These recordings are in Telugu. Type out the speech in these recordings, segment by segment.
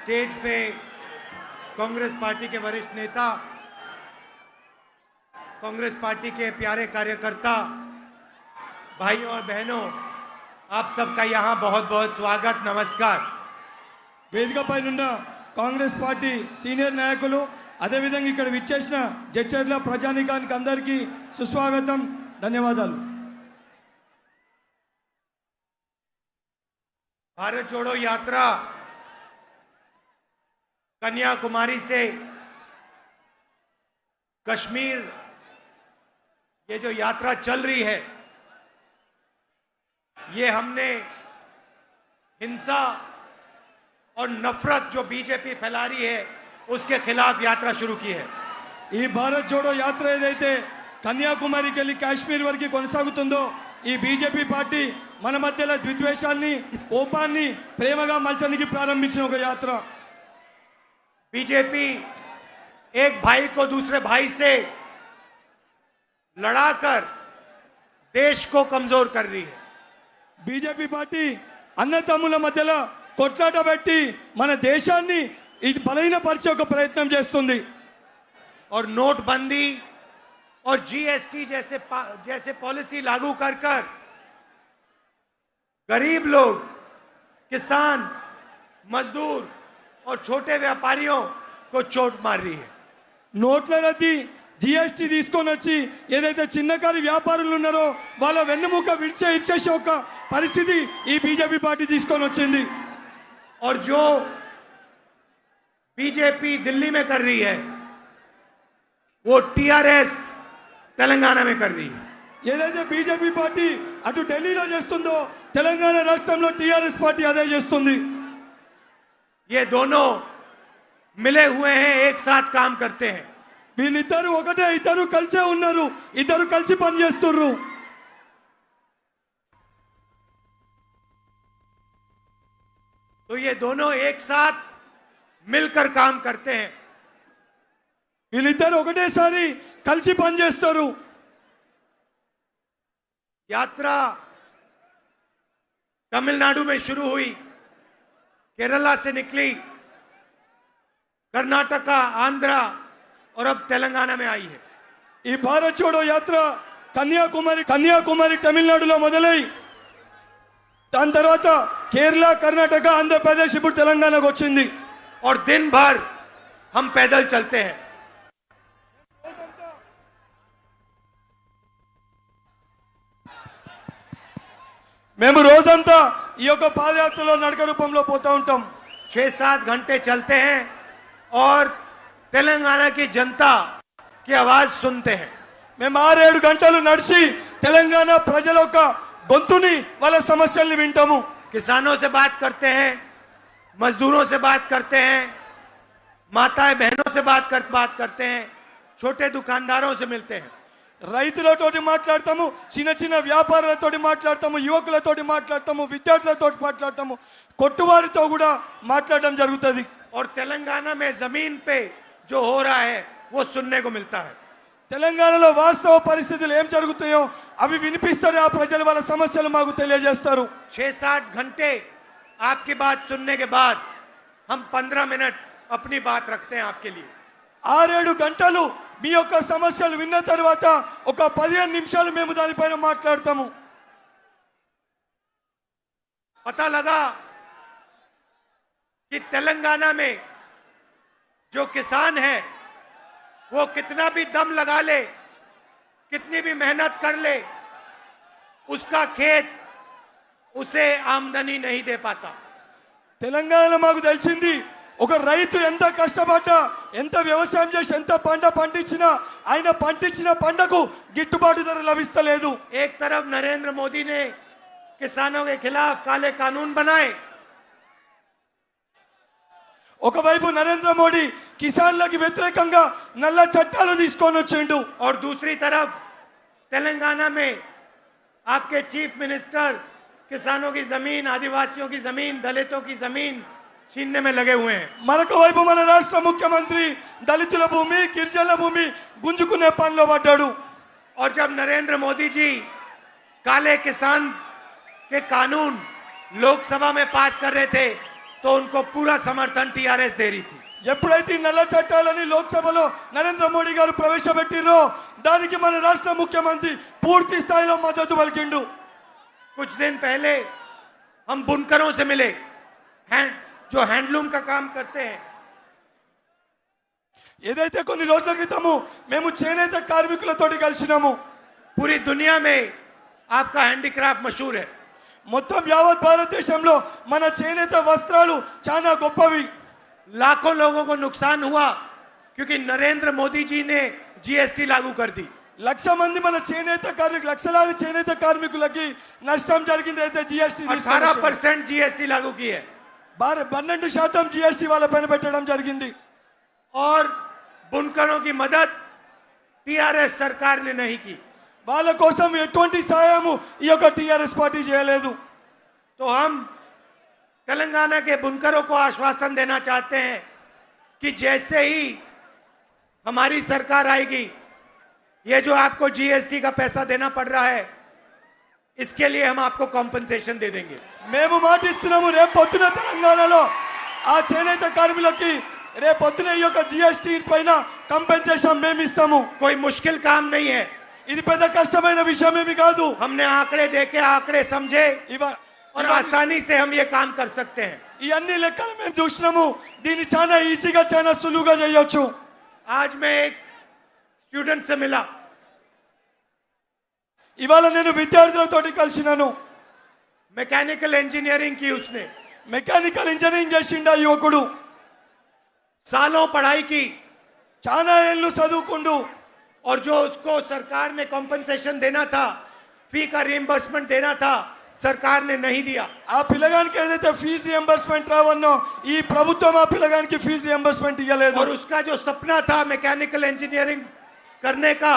स्टेज पे कांग्रेस पार्टी के वरिष्ठ नेता, कांग्रेस पार्टी के प्यारे कार्यकर्ता, भाइयों और बहनों, आप सबका यहाँ बहुत बहुत स्वागत, नमस्कार। వేదికపైనున్న కాంగ్రెస్ పార్టీ సీనియర్ నాయకులు అదే విధంగా ఇక్కడ విచ్చేసిన జడ్చర్ల ప్రజానీకానికి అందరికీ సుస్వాగతం, ధన్యవాదాలు। भारत जोड़ो यात्रा कन्याकुमारी से कश्मीर, ये जो यात्रा चल रही है, ये हमने हिंसा और नफरत जो बीजेपी फैला रही है उसके खिलाफ यात्रा शुरू की है। ఈ భారత్ జోడో యాత్ర ఏదైతే కన్యాకుమారికి వెళ్ళి కాశ్మీర్ వరకు కొనసాగుతుందో, ఈ బీజేపీ పార్టీ మన మధ్యలో ద్విద్వేషాన్ని, కోపాన్ని ప్రేమగా మలచడానికి ప్రారంభించిన ఒక యాత్ర। बीजेपी एक भाई को दूसरे भाई से लड़ाकर देश को कमजोर कर रही है। బీజేపీ పార్టీ అన్నతమ్ముల మధ్యలో కొట్లాట పెట్టి మన దేశాన్ని ఇది బలహీనపరిచే ఒక ప్రయత్నం చేస్తుంది। और नोटबंदी और जीएसटी जैसे पॉलिसी लागू कर कर गरीब लोग, किसान, मजदूर और छोटे व्यापारियों को चोट मार रही है। నోట్ల రద్దీ, జిఎస్టీ తీసుకొని వచ్చి ఏదైతే చిన్నకారు వ్యాపారులు ఉన్నారో వాళ్ళ వెన్నుముక ఇచ్చేసే ఒక పరిస్థితి ఈ బీజేపీ పార్టీ తీసుకొని వచ్చింది। और जो बीजेपी दिल्ली में कर रही है वो टीआरएस तेलंगाना में कर रही है। ఏదైతే బీజేపీ పార్టీ అటు ఢిల్లీలో చేస్తుందో, తెలంగాణ రాష్ట్రంలో టీఆర్ఎస్ పార్టీ అదే చేస్తుంది। ये दोनों मिले हुए हैं, एक साथ काम करते हैं। వీళ్ళిద్దరు ఒకటే, ఇద్దరు కలిసే ఉన్నారు, ఇద్దరు కలిసి పనిచేస్తున్నారు। तो ये दोनों एक साथ मिलकर काम करते हैं। వీళ్ళిద్దరు ఒకటేసారి కలిసి పనిచేస్తారు। यात्रा तमिलनाडु में शुरू हुई, केरला से निकली, कर्नाटका, आंध्रा और अब तेलंगाना में आई है। ఈ భారత్ జోడో యాత్ర కన్యాకుమారి తమిళనాడులో మొదలై దాని తర్వాత కేరళ, కర్ణాటక, ఆంధ్రప్రదేశ్, ఇప్పుడు తెలంగాణకు వచ్చింది। और दिन भर हम पैदल चलते हैं। మేము రోజంతా ఈ యొక్క పాదయాత్రలో నడక రూపంలో పోతా ఉంటాం। 6-7 घंटे चलते हैं और तेलंगाना की जनता की आवाज सुनते हैं। మేము 6-7 గంటలు నడిచి తెలంగాణ ప్రజల యొక్క గొంతుని, వాళ్ళ సమస్యల్ని వింటాము। किसानों से बात करते हैं, मजदूरों से बात करते हैं, माताएं बहनों से बात करते हैं, छोटे दुकानदारों से मिलते हैं। రైతులతోటి మాట్లాడతాము, చిన్న చిన్న వ్యాపారులతోటి మాట్లాడతాము, యువకులతోటి మాట్లాడతాము, విద్యార్థులతోటి మాట్లాడతాము, కొట్టువారితో కూడా మాట్లాడడం జరుగుతుంది। और तेलंगाना में जमीन पे जो हो रहा है वो सुनने को मिलता है। తెలంగాణలో వాస్తవ పరిస్థితులు ఏం జరుగుతాయో అవి వినిపిస్తారు, ఆ ప్రజలు వాళ్ళ సమస్యలు మాకు తెలియజేస్తారు। 6-7 घंटे आपकी बात सुनने के बाद हम 15 मिनट अपनी बात रखते हैं आपके लिए। 6-7 గంటలు మీ యొక్క సమస్యలు విన్న తర్వాత ఒక 15 నిమిషాలు మేము దానిపైన మాట్లాడతాము। पता लगा कि तेलंगाना में जो किसान है वो कितना भी दम लगा ले, कितनी भी मेहनत कर ले, उसका खेत उसे आमदनी नहीं दे पाता। తెలంగాణలో మాకు తెలిసింది, ఒక రైతు ఎంత కష్టపడ్డా, ఎంత వ్యవసాయం చేసి, ఎంత పంట పండించినా ఆయన పండించిన పంటకు గిట్టుబాటు ధర లభిస్తలేదు। एक तरफ नरेंद्र मोदी ने किसानों के खिलाफ काले कानून बनाए, ఒకవైపు నరేంద్ర మోడీ కిసాన్లకు వ్యతిరేకంగా నల్ల చట్టాలు తీసుకొని వచ్చిండు, और दूसरी तरफ तेलंगाना में आपके चीफ मिनिस्टर किसानों की जमीन, आदिवासियों की जमीन, दलितों की जमीन छीनने में लगे हुए हैं। మరొక వైపు మన రాష్ట్ర ముఖ్యమంత్రి దళితుల భూమి, గిరిజనుల భూమి గుంజుకునే పనిలో పడ్డాడు। और जब नरेंद्र मोदी जी काले किसान के कानून लोकसभा में पास कर रहे थे तो उनको पूरा समर्थन टीआरएस दे रही थी। ఎప్పుడైతే ఈ నల్ల చట్టాలని లోక్సభలో నరేంద్ర మోడీ గారు ప్రవేశపెట్టిరో దానికి మన రాష్ట్ర ముఖ్యమంత్రి పూర్తి స్థాయిలో మద్దతు పలికిండు. कुछ दिन पहले हम बुनकरों से मिले, जो हैंडलूम का काम करते हैं। ఏదైతే కొన్ని రోజుల క్రితము మేము చేనేత కార్మికులతోటి కలిసినాము. पूरी दुनिया में आपका हैंडीक्राफ्ट मशहूर है। మొత్తం యావత్ భారతదేశంలో మన చేనేత వస్త్రాలు చాలా గొప్పవి. लाखों लोगों को नुकसान हुआ क्योंकि नरेंद्र मोदी जी ने जीएसटी लागू कर दी। లక్ష మంది మన చేనేత కార్మికులు లక్షలాది చేనేత కార్మికులకి నష్టం జరిగింది. అయితే జిఎస్టీ 18% जीएसटी लागू की है 12% జిఎస్టీ వాళ్ళ పైన పెట్టడం జరిగింది. और बुनकरों की मदद टीआरएस सरकार ने नहीं की। వాళ్ళ కోసం ఎటువంటి సహాయము ఈ యొక్క టిఆర్ఎస్ పార్టీ చేయలేదు. तो हम तेलंगाना के बुनकरों को आश्वासन देना चाहते हैं कि जैसे ही हमारी सरकार आएगी, ये जो आपको जीएसटी का पैसा देना पड़ रहा है, इसके लिए हम आपको कॉम्पनसेशन दे देंगे। మేము మాటిస్తున్నాము రేపు పొద్దున తెలంగాణలో ఆ చేనేత కార్మికులకి రేపు పొద్దున ఈ యొక్క జిఎస్టీ పైన కంపెన్సేషన్ మేము ఇస్తాము. कोई मुश्किल काम नहीं है। ఇది పెద్ద కష్టమైన విషయం ఏమి కాదు. हमने आंकड़े देखे, आंकड़े समझे और ఇవన్నీ आसानी से हम ये काम कर सकते हैं। లెక్కలు మేము చూసినాము. దీన్ని చాలా ఈజీగా చాలా సులువుగా చేయొచ్చు. आज मैं एक स्टूडेंट से मिला, ఇవాళ నేను విద్యార్థులతోటి కలిసినాను. मैकेनिकल इंजीनियरिंग की उसने, మెకానికల్ ఇంజనీరింగ్ చేసిండు ఆ యువకుడు. सालों पढ़ाई की, చాలా ఏళ్ళు చదువుకుండు. और जो उसको सरकार ने कॉम्पनसेशन देना था, फी का रिइंबर्समेंट देना था, सरकार ने नहीं दिया। ఆ పిల్లగానికి ఏదైతే ఫీజు రియంబర్స్మెంట్ రావన్నో ఈ ప్రభుత్వం ఆ పిల్లగానికి ఫీజు రియంబర్స్మెంట్ ఇవ్వలేదు. और उसका जो सपना था मैकेनिकल इंजीनियरिंग करने का,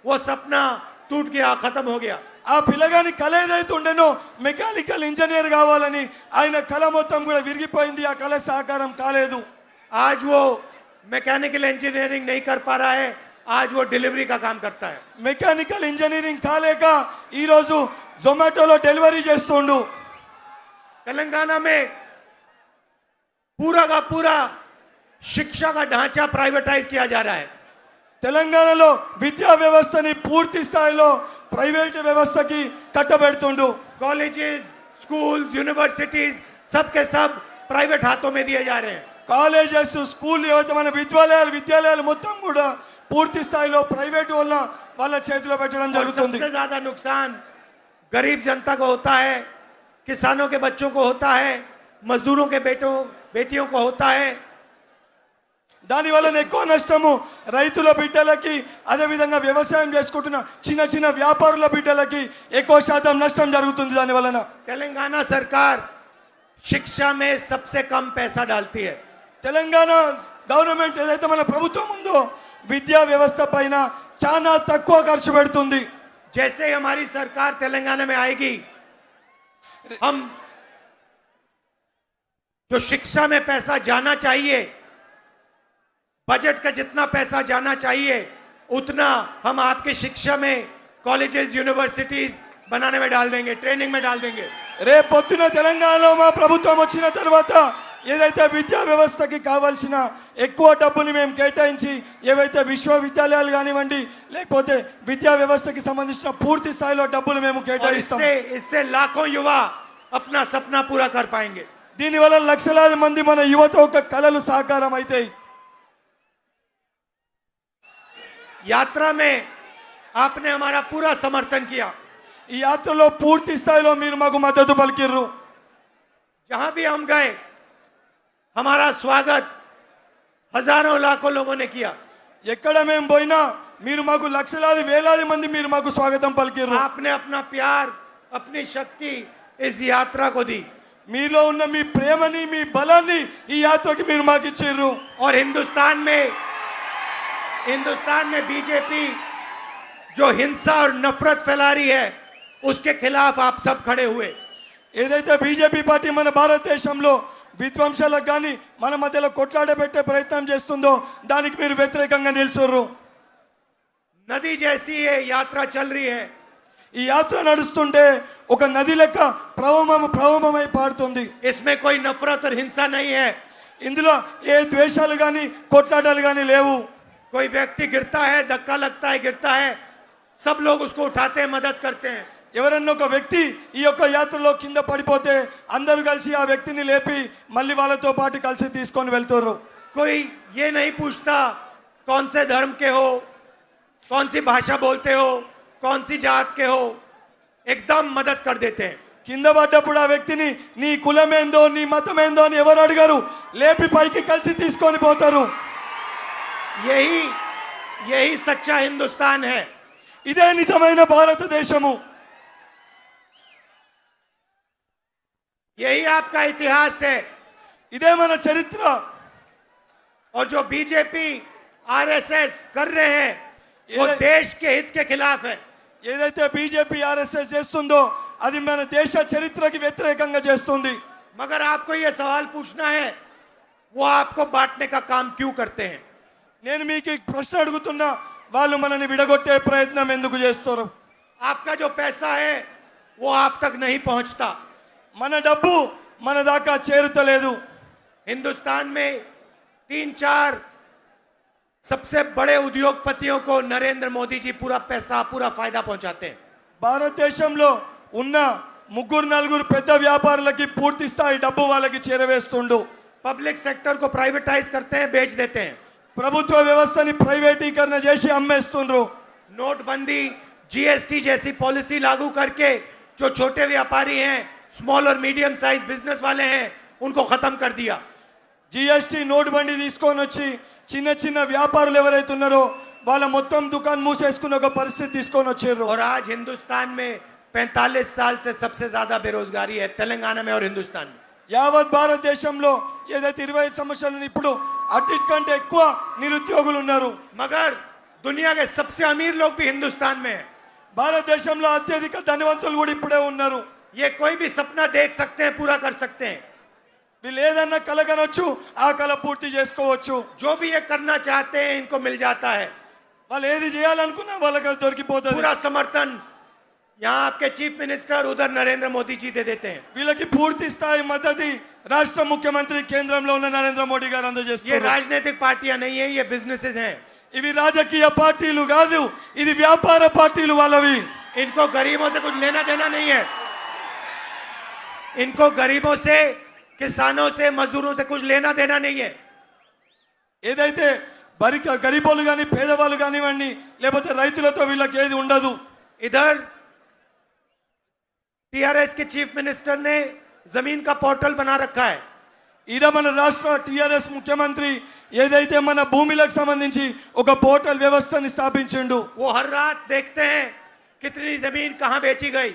वो सपना टूट गया, खत्म हो गया। ఆ పిల్లగాని కళ ఏదైతే ఉండేనో మెకానికల్ ఇంజనీర్ కావాలని ఆయన కళ మొత్తం కూడా విరిగిపోయింది. ఆ కళ సాకారం కాలేదు. आज वो मैकेनिकल इंजीनियरिंग नहीं कर पा रहा है, आज वो डिलीवरी का काम करता है। మెకానికల్ ఇంజనీరింగ్ కాలేక ఈ రోజు జొమాటోలో డెలివరీ చేస్తుండు. तेलंगाना में पूरा का पूरा शिक्षा का ढांचा प्राइवेटाइज किया जा रहा है। తెలంగాణలో విద్యా వ్యవస్థని పూర్తి స్థాయిలో ప్రైవేట్ వ్యవస్థకి కట్టబెడుతుండు. कॉलेजेस, स्कूल्स, यूनिवर्सिटीज सब के सब प्राइवेट हाथों में दिए जा रहे हैं। కాలేజెస్, స్కూల్ ఏవైతే మన విద్యాలయాలు మొత్తం కూడా పూర్తి స్థాయిలో ప్రైవేట్ వాళ్ళ చేతిలో పెట్టడం और జరుగుతుంది. सबसे ज्यादा नुकसान गरीब जनता को होता है, किसानों के बच्चों को होता है, मजदूरों के बेटियों को होता है। దాని వలన ఎక్కువ నష్టము రైతుల బిడ్డలకి, అదే విధంగా వ్యవసాయం చేసుకుంటున్న చిన్న చిన్న వ్యాపారుల బిడ్డలకి ఎక్కువ శాతం నష్టం జరుగుతుంది. దాని వలన तेलंगाना सरकार शिक्षा में सबसे कम पैसा डालती है। తెలంగాణ గవర్నమెంట్ ఏదైతే మన ప్రభుత్వం ఉందో విద్యా వ్యవస్థ పైన చాలా తక్కువ ఖర్చు పెడుతుంది. जैसे ही हमारी सरकार तेलंगाना में आएगी, हम जो शिक्षा में पैसा जाना चाहिए, बजट का जितना पैसा जाना चाहिए, उतना हम आपके शिक्षा में कॉलेजेस, यूनिवर्सिटीज बनाने में डाल देंगे, ट्रेनिंग में डाल देंगे। రేపు పొద్దున తెలంగాణలో మా ప్రభుత్వం వచ్చిన తర్వాత ఏదైతే విద్యా వ్యవస్థకి కావాల్సిన ఎక్కువ డబ్బుని మేము కేటాయించి ఏవైతే విశ్వవిద్యాలయాలు కానివ్వండి లేకపోతే విద్యా వ్యవస్థకి సంబంధించిన పూర్తి స్థాయిలో డబ్బులు మేము और కేటాయిస్తాం. इससे लाखों युवा अपना सपना पूरा कर पाएंगे। దీనివల్ల లక్షలాది మంది మన యువత ఒక కళలు సాకారం అవుతాయి. यात्रा में आपने हमारा पूरा समर्थन किया। ఈ యాత్రలో పూర్తి స్థాయిలో మీరు మాకు మద్దతు పలికిర్రు. जहां भी हम गए, हमारा स्वागत हजारों लाखों लोगों ने किया। ఎక్కడ మేము పోయినా మీరు మాకు లక్షలాది వేలాది మంది మీరు మాకు స్వాగతం పలికిర్రు. आपने अपना प्यार, अपनी शक्ति इस यात्रा को दी మీలో ఉన్న మీ ప్రేమని మీ బలాన్ని ఈ యాత్రకి మీరు మాకు ఇచ్చిర్రు. और हिंदुस्तान में बीजेपी जो हिंसा और नफरत फैला रही है, उसके खिलाफ आप सब खड़े हुए। ఏదైతే బీజేపీ పార్టీ మన భారతదేశంలో విధ్వంసాలకు కానీ మన మధ్యలో కొట్లాడబెట్టే ప్రయత్నం చేస్తుందో దానికి మీరు వ్యతిరేకంగా నిల్చుర్రు. नदी जैसी ये यात्रा चल रही है। ఈ యాత్ర నడుస్తుంటే ఒక నది లెక్క ప్రవహమై పారుతుంది. इसमें कोई नफरत और हिंसा नहीं है. ఇందులో ఏ ద్వేషాలు కానీ కొట్లాటలు కానీ లేవు. कोई व्यक्ति गिरता है, धक्का लगता है, गिरता है, सब लोग उसको उठाते हैं, मदद करते हैं. ఎవరన్నా ఒక వ్యక్తి ఈ యొక్క యాత్రలో కింద పడిపోతే అందరూ కలిసి ఆ వ్యక్తిని లేపి మళ్ళీ వాళ్ళతో పాటు కలిసి తీసుకొని వెళ్తారు. कोई ये नहीं पूछता कौन से धर्म के हो, कौन सी भाषा बोलते हो, कौन सी जात के हो, एकदम मदद कर देते हैं. కింద పడ్డప్పుడు ఆ వ్యక్తిని నీ కులమేందో నీ మతమేందో అని ఎవరు అడిగారు, లేపి పైకి కలిసి తీసుకొని పోతారు. यही यही सच्चा हिंदुस्तान है. ఇదే నిజమైన భారతదేశము. यही आपका इतिहास है. ఇదే మన చరిత్ర. और जो बीजेपी आरएसएस कर रहे हैं वो ये- देश के हित के खिलाफ है. ఏదైతే బీజేపీ ఆర్ఎస్ఎస్ చేస్తుందో అది మన దేశ చరిత్రకి వ్యతిరేకంగా చేస్తుంది. मगर आपको ये सवाल पूछना है वो आपको बांटने का काम क्यों करते हैं. నేను మీకు ఈ ప్రశ్న అడుగుతున్నా, వాళ్ళు మనల్ని విడగొట్టే ప్రయత్నం ఎందుకు చేస్తారు? आपका जो पैसा है वो आप तक नहीं पहुंचता. మన డబ్బు మన దాకా చేరుతలేదు. हिंदुस्तान में 3-4 सबसे बड़े उद्योगपतियों को नरेंद्र मोदी जी पूरा पैसा पूरा फायदा पहुंचाते हैं. భారతదేశంలో ఉన్న ముగ్గురు నలుగురు పెద్ద వ్యాపారులకి పూర్తి స్థాయి డబ్బు వాళ్ళకి చేరవేస్తుండు. पब्लिक सेक्टर को प्राइवेटाइज करते हैं, बेच देते हैं. ప్రభుత్వ వ్యవస్థని ప్రైవేటీకరణ చేసి అమ్మేస్తుండ్రు. नोटबंदी, जीएसटी जैसी पॉलिसी लागू करके जो छोटे व्यापारी हैं, स्मॉल और मीडियम साइज बिजनेस वाले हैं, उनको खत्म कर दिया. జిఎస్టీ నోట్ బండి తీసుకొని వచ్చి చిన్న చిన్న వ్యాపారులు ఎవరైతే ఉన్నారో వాళ్ళ మొత్తం దుకాణం మూసేసుకున్న ఒక పరిస్థితి తీసుకొని వచ్చారు. और आज हिंदुस्तान में 45 साल से सबसे ज्यादा बेरोजगारी है, तेलंगाना में और हिंदुस्तान में. యావత్ భారతదేశంలో ఏదైతే 25 సంవత్సరాలు ఇప్పుడు అన్నిటికంటే ఎక్కువ నిరుద్యోగులు ఉన్నారు. मगर दुनिया के सबसे अमीर लोग भी हिंदुस्तान में हैं. భారతదేశంలో అత్యధిక ధనవంతులు కూడా ఇప్పుడే ఉన్నారు. ये कोई भी सपना देख सकते हैं, पूरा कर सकते हैं. వీళ్ళు ఏదన్నా కలగనొచ్చు, ఆ కల పూర్తి చేసుకోవచ్చు. जो भी ये करना चाहते हैं इनको मिल जाता है. వాళ్ళు ఏది చేయాలనుకున్నా వాళ్ళకి అది దొరికిపోతుంది. पूरा समर्थन यहाँ आपके चीफ मिनिस्टर, उधर नरेंद्र मोदी जी दे देते हैं. వీళ్ళకి పూర్తి స్థాయి మద్దతు రాష్ట్ర ముఖ్యమంత్రి కేంద్రంలో ఉన్న నరేంద్ర మోడీ గారు ये అందజేస్తారు. राजनीतिक पार्टियां नहीं है, ये बिजनेसेस हैं. ఇవి రాజకీయ పార్టీలు కాదు, ఇది వ్యాపార పార్టీలు వాళ్ళవి. इनको गरीबों से कुछ लेना देना नहीं है. इनको गरीबों से, किसानों से, मजदूरों से कुछ लेना देना नहीं है. ఏదైతే గరీబోలు కానీ పేదవాళ్ళు కానివ్వండి, లేకపోతే రైతులతో వీళ్ళకి ఏది ఉండదు. इधर टीआरएस के चीफ मिनिस्टर ने जमीन का पोर्टल बना रखा है. ఈడ మన రాష్ట్ర టిఆర్ఎస్ ముఖ్యమంత్రి ఏదైతే మన భూమిలకు సంబంధించి ఒక పోర్టల్ వ్యవస్థని స్థాపించిండు. वो हर रात देखते हैं कितनी जमीन कहां बेची गई,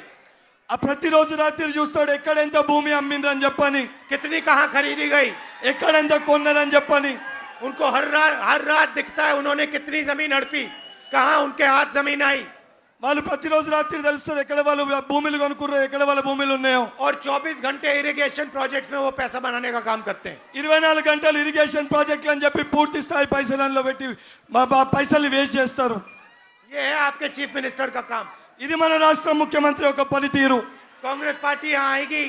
ఆ ప్రతిరోజు రాత్రి చూస్తాడు ఎక్కడ ఎంత భూమి అమ్మిండ్రని చెప్పని, कितनी कहां खरीदी गई. ఎక్కడ ఎంత కొన్నారని చెప్పని. उनको हर रात दिखता है उन्होंने कितनी जमीन हड़पी, कहां उनके हाथ जमीन आई. వాళ్ళు ప్రతిరోజు రాత్రి తెలుస్తుంది ఎక్కడ వాళ్ళు భూములు కొనుక్కుర్రో, ఎక్కడ వాళ్ళ భూములు ఉన్నాయో. और 24 घंटे इरिगेशन प्रोजेक्ट्स में वो पैसा बनाने का काम करते हैं. 24 గంటలు ఇరిగేషన్ ప్రాజెక్టులు అని చెప్పి పూర్తి స్థాయి పైసలలో పెట్టి పైసలు వేస్ట్ చేస్తారు. ये है आपके चीफ मिनिस्टर का काम. ఇది మన రాష్ట్ర ముఖ్యమంత్రి యొక్క పనితీరు. कांग्रेस पार्टी यहाँ आएगी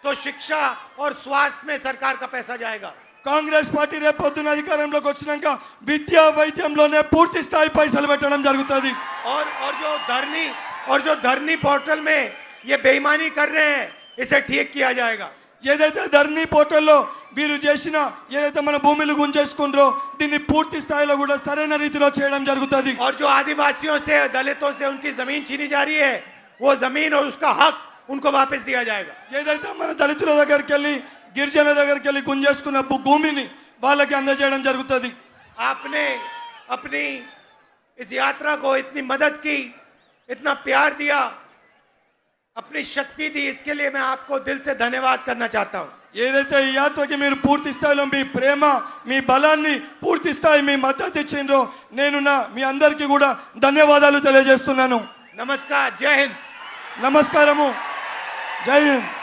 तो शिक्षा और स्वास्थ्य में सरकार का पैसा जाएगा. కాంగ్రెస్ పార్టీ రేపు పొద్దున అధికారంలోకి వచ్చినాక విద్యా వైద్యంలోనే పూర్తి స్థాయి పైసలు పెట్టడం జరుగుతుంది. और जो धरनी पोर्टल में ये बेईमानी कर रहे हैं इसे ठीक किया जाएगा. ఏదైతే ధర్నీ పోర్టల్లో వీరు చేసిన ఏదైతే మన భూములు గుంజేసుకుంటారో దీన్ని పూర్తి స్థాయిలో కూడా సరైన రీతిలో చేయడం జరుగుతుంది. और जो आदिवासियों से, दलितों से उनकी जमीन छीनी जा रही है वो जमीन और उसका हक उनको वापस दिया जाएगा. ఏదైతే మన దళితుల దగ్గరికి వెళ్ళి గిరిజనుల దగ్గరికి వెళ్ళి గుంజేసుకున్న భూమిని వాళ్ళకి అందజేయడం జరుగుతుంది. आपने अपनी इस यात्रा को इतनी मदद की, इतना प्यार दिया, अपनी शक्ति दी, इसके लिए मैं आपको दिल से धन्यवाद करना चाहता हूं. ఏదైతే ఈ యాత్రకి మీరు పూర్తి స్థాయిలో మీ ప్రేమ, మీ బలాన్ని పూర్తి స్థాయి మీ మద్దతు ఇచ్చిండ్రో నేను మీ అందరికీ కూడా ధన్యవాదాలు తెలియజేస్తున్నాను. नमस्कार, जय हिंद. నమస్కారము, జై హింద్.